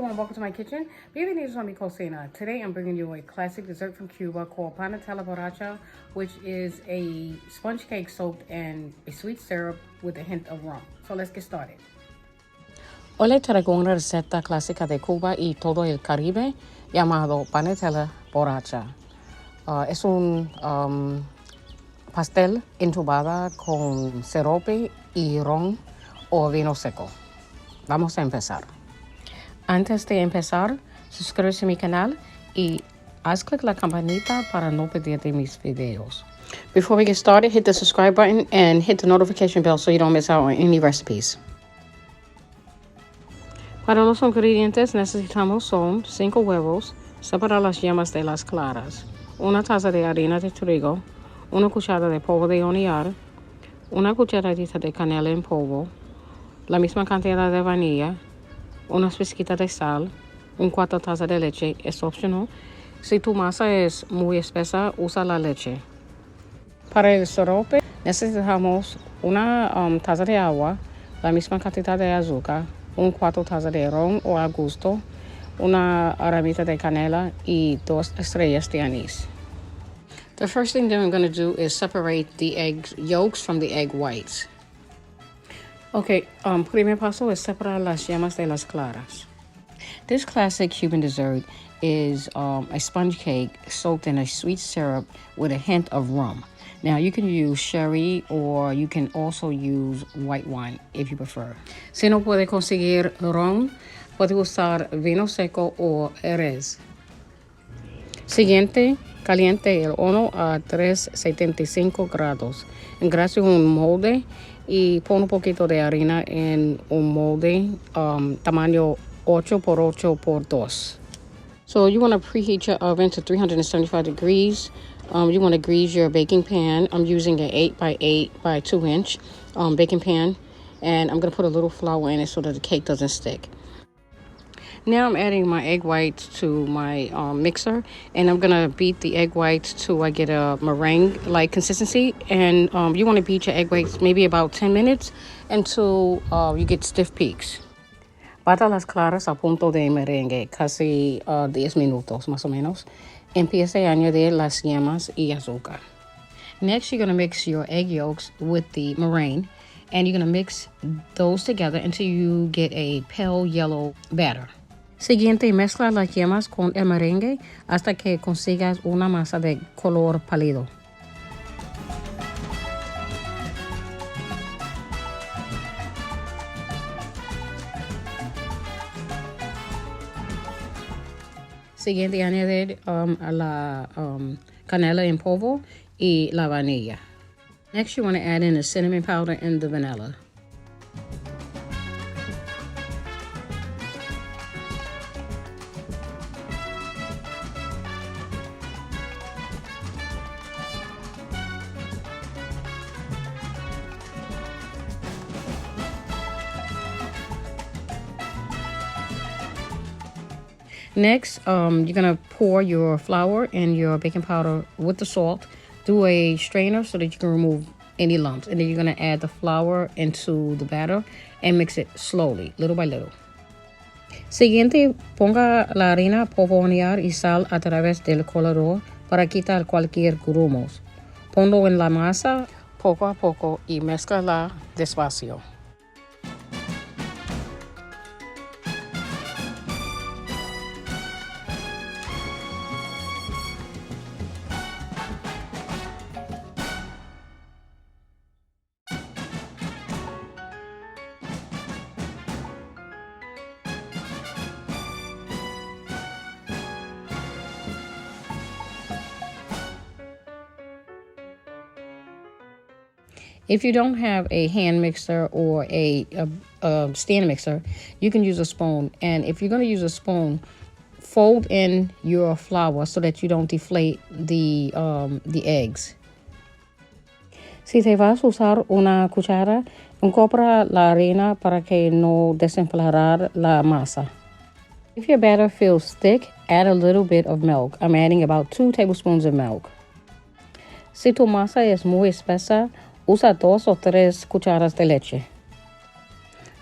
everyone, welcome to my kitchen. Bienvenidos a mi cocina. Today I'm bringing you a classic dessert from Cuba called Panetela borracha, which is a sponge cake soaked in a sweet syrup with a hint of rum. So let's get started. Hoy les traigo una receta clásica de Cuba y todo el Caribe llamado Panetela borracha. Es un pastel entubada con sirope y ron o vino seco. Vamos a empezar. Antes de empezar, suscríbete a mi canal y haz clic la campanita para no perderte mis videos. Before we get started, hit the subscribe button and hit the notification bell so you don't miss out on any recipes. Para los ingredientes necesitamos son 5 huevos, separar las yemas de las claras, una taza de harina de trigo, una cucharada de polvo de hornear, una cucharadita de canela en polvo, la misma cantidad de vainilla, unas pizquitas de sal, 4 tazas de leche, es opcional. Si tu masa es muy espesa, usa la leche. Para el sirope necesitamos una taza de agua, la misma cantidad de azúcar, 4 tazas de ron o a gusto, una ramita de canela y 2 estrellas de anís. The first thing that I'm going to do is separate the egg yolks from the egg whites. Okay, primer paso es separar las yemas de las claras. This classic Cuban dessert is a sponge cake soaked in a sweet syrup with a hint of rum. Now, you can use sherry or you can also use white wine if you prefer. Si no puede conseguir ron, puede usar vino seco o Jerez. Siguiente, caliente el horno a 375 grados. Engrase un molde y pon un poquito de harina en un molde tamaño 8 por 8 por 2. So you want to preheat your oven to 375 degrees. You want to grease your baking pan. I'm using an 8 by 8 by 2 inch baking pan, and I'm going to put a little flour in it so that the cake doesn't stick. Now I'm adding my egg whites to my mixer, and I'm going to beat the egg whites till I get a meringue-like consistency. And you want to beat your egg whites maybe about 10 minutes until you get stiff peaks. Bata las claras a punto de merengue, casi 10 minutos más o menos. Empiece a añadir las yemas y azúcar. Next, you're going to mix your egg yolks with the meringue, and you're going to mix those together until you get a pale yellow batter. Siguiente, mezcla las yemas con el merengue hasta que consigas una masa de color pálido. Siguiente, añadir la canela en polvo y la vanilla. Next, you want to add in the cinnamon powder and the vanilla. Next, you're going to pour your flour and your baking powder with the salt through a strainer so that you can remove any lumps. And then you're going to add the flour into the batter and mix it slowly, little by little. Siguiente, ponga la harina, polvo hornear y sal a través del colador para quitar cualquier grumos. Ponlo en la masa poco a poco y mezcla despacio. If you don't have a hand mixer or a stand mixer, you can use a spoon. And if you're going to use a spoon, fold in your flour so that you don't deflate the eggs. Si te vas a usar una cuchara, incorpora la harina para que no desinflar la masa. If your batter feels thick, add a little bit of milk. I'm adding about 2 tablespoons of milk. Si tu masa es muy espesa, usa 2 o 3 cucharas de leche.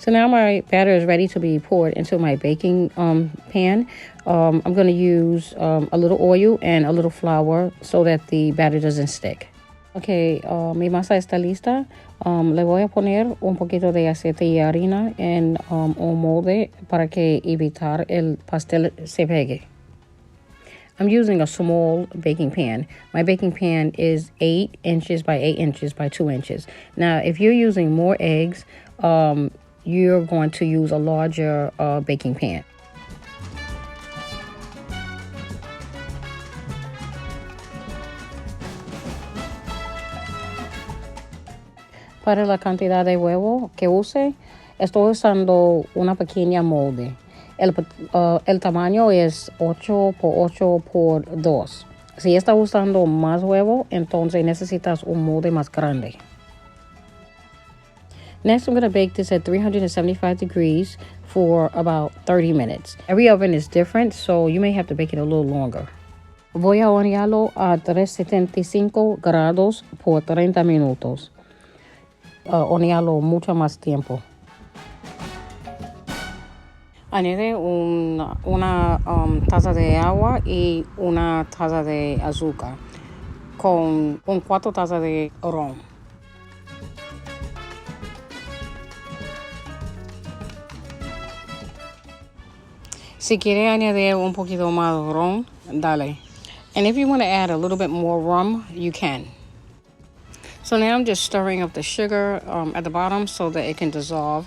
So now my batter is ready to be poured into my baking pan. I'm going to use a little oil and a little flour so that the batter doesn't stick. Okay, mi masa está lista. Le voy a poner un poquito de aceite y harina en un molde para que evitar el pastel se pegue. I'm using a small baking pan. My baking pan is 8 inches by 8 inches by 2 inches. Now, if you're using more eggs, you're going to use a larger baking pan. Para la cantidad de huevo que use, estoy usando una pequeña molde. El tamaño es 8 por 8 por 2. Si estás usando más huevo, entonces necesitas un molde más grande. Next, I'm going to bake this at 375 degrees for about 30 minutes. Every oven is different, so you may have to bake it a little longer. Voy a hornearlo a 375 grados por 30 minutos. Hornearlo mucho más tiempo. Añade una taza de agua y una taza de azúcar con 4 tazas de ron. Si quiere añadir un poquito más de ron, dale. And if you want to add a little bit more rum, you can. So now I'm just stirring up the sugar at the bottom so that it can dissolve.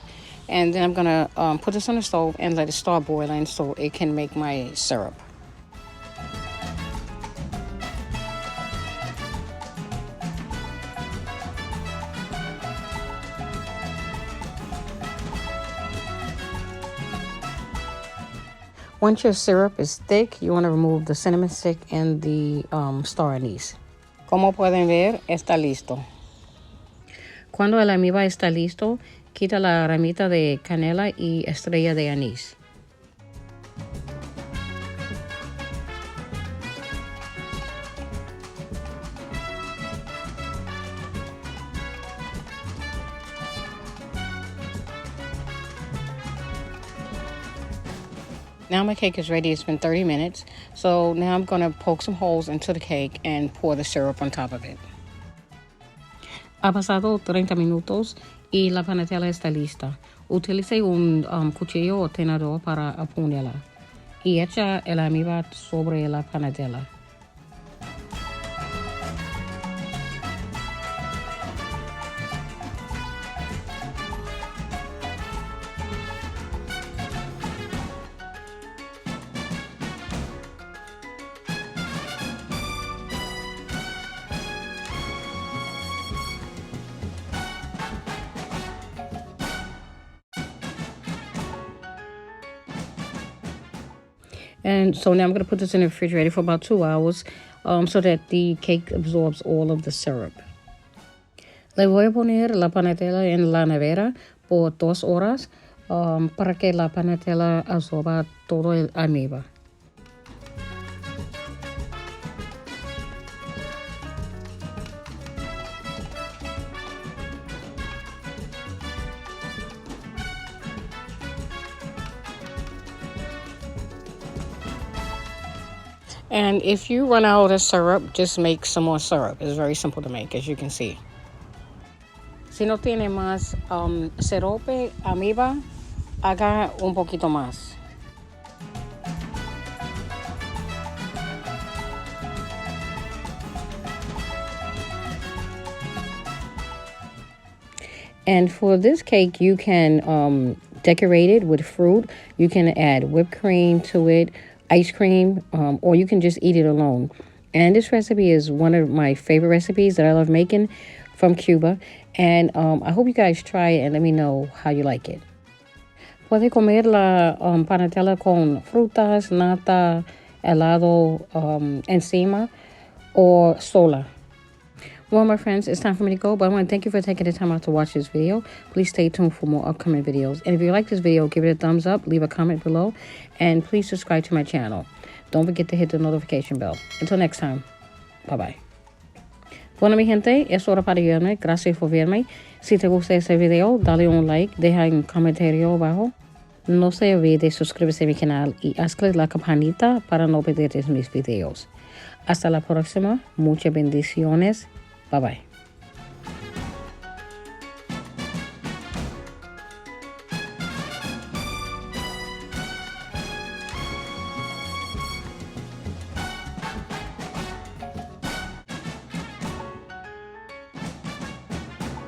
And then I'm going to put this on the stove and let it start boiling so it can make my syrup. Once your syrup is thick, you want to remove the cinnamon stick and the Star Anise. Como pueden ver, está listo. Cuando el almíbar está listo, quita la ramita de canela y estrella de anís. Now my cake is ready. It's been 30 minutes. So now I'm going to poke some holes into the cake and pour the syrup on top of it. Ha pasado 30 minutos y la panetela está lista. Utilice un cuchillo o tenedor para apuñalar y echa el almíbar sobre la panetela. And so now I'm going to put this in the refrigerator for about 2 hours so that the cake absorbs all of the syrup. Le voy a poner la panetela en la nevera por 2 horas para que la panetela absorba todo el almíbar. And if you run out of syrup, just make some more syrup. It's very simple to make, as you can see. Si no tiene más sirope, almíbar, haga un poquito más. And for this cake, you can decorate it with fruit. You can add whipped cream to it, ice cream, or you can just eat it alone. And this recipe is one of my favorite recipes that I love making from Cuba. And I hope you guys try it and let me know how you like it. Puede comer la panetela con frutas, nata, helado encima, or sola. Well, my friends, it's time for me to go, but I want to thank you for taking the time out to watch this video. Please stay tuned for more upcoming videos. And if you like this video, give it a thumbs up, leave a comment below, and please subscribe to my channel. Don't forget to hit the notification bell. Until next time, bye-bye. Bueno, mi gente, es hora para irme. Gracias por verme. Si te gusta este video, dale un like, deja un comentario abajo. No se olvide suscribirse a mi canal y hazle la campanita para no perder mis videos. Hasta la próxima. Muchas bendiciones. Bye bye.